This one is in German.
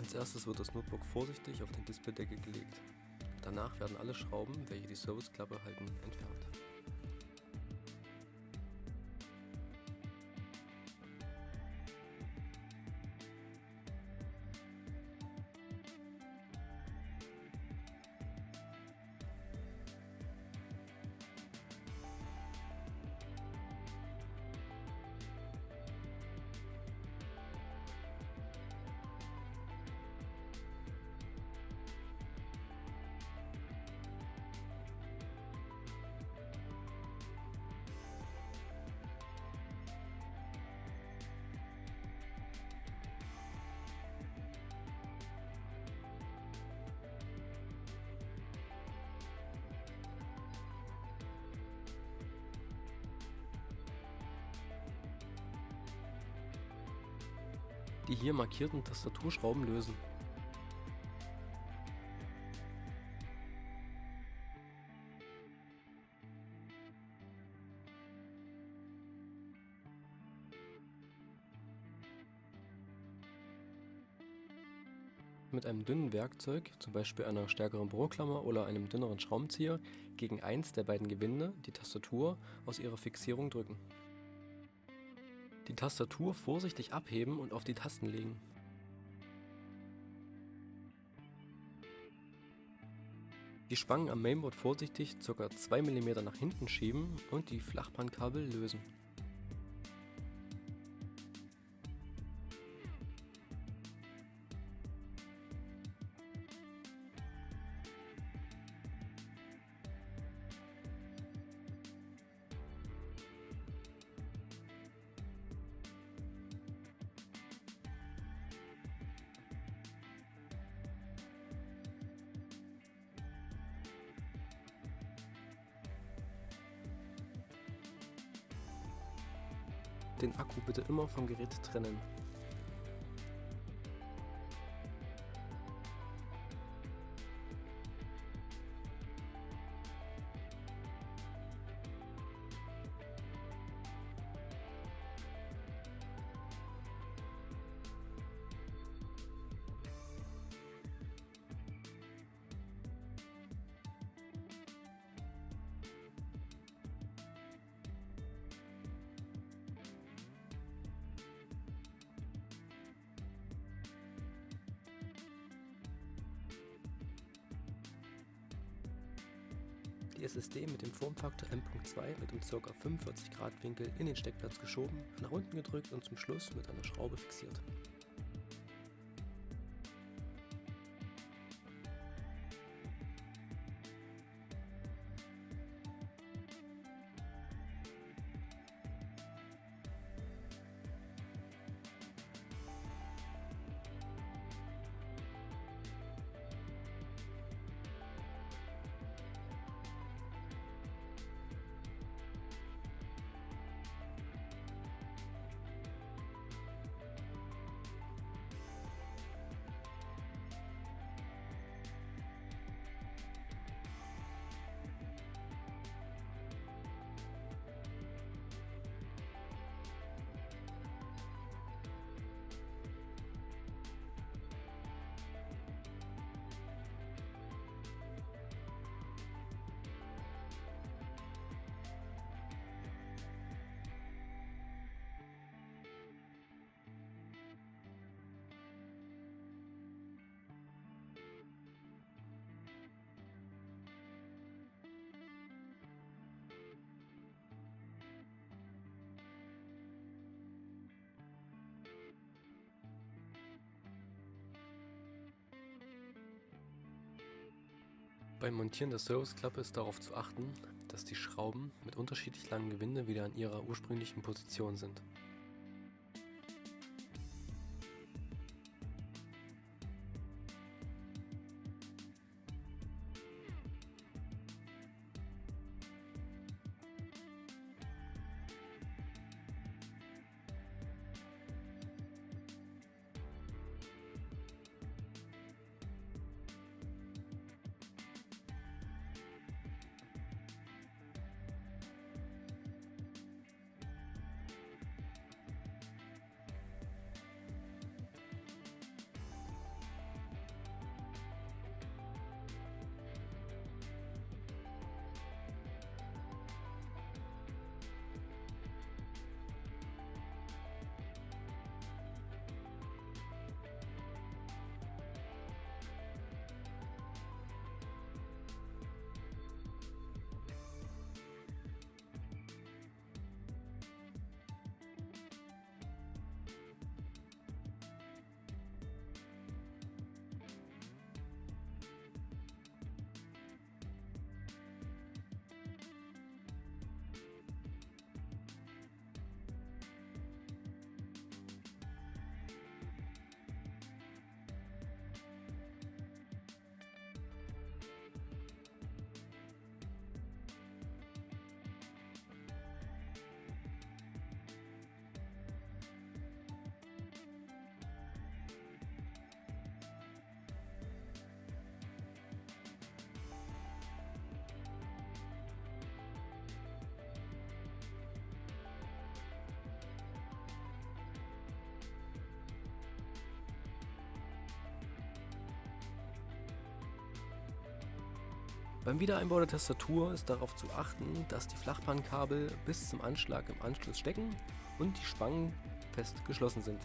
Als erstes wird das Notebook vorsichtig auf den Displaydeckel gelegt. Danach werden alle Schrauben, welche die Serviceklappe halten, entfernt. Die hier markierten Tastaturschrauben lösen. Mit einem dünnen Werkzeug, zum Beispiel einer stärkeren Büroklammer oder einem dünneren Schraubenzieher, gegen eins der beiden Gewinde, die Tastatur, aus ihrer Fixierung drücken. Die Tastatur vorsichtig abheben und auf die Tasten legen. Die Spangen am Mainboard vorsichtig ca. 2 mm nach hinten schieben und die Flachbandkabel lösen. Den Akku bitte immer vom Gerät trennen. Die SSD mit dem Formfaktor M.2 wird im ca. 45 Grad Winkel in den Steckplatz geschoben, nach unten gedrückt und zum Schluss mit einer Schraube fixiert. Beim Montieren der Serviceklappe ist darauf zu achten, dass die Schrauben mit unterschiedlich langen Gewinde wieder an ihrer ursprünglichen Position sind. Beim Wiedereinbau der Tastatur ist darauf zu achten, dass die Flachbankkabel bis zum Anschlag im Anschluss stecken und die Spangen fest geschlossen sind.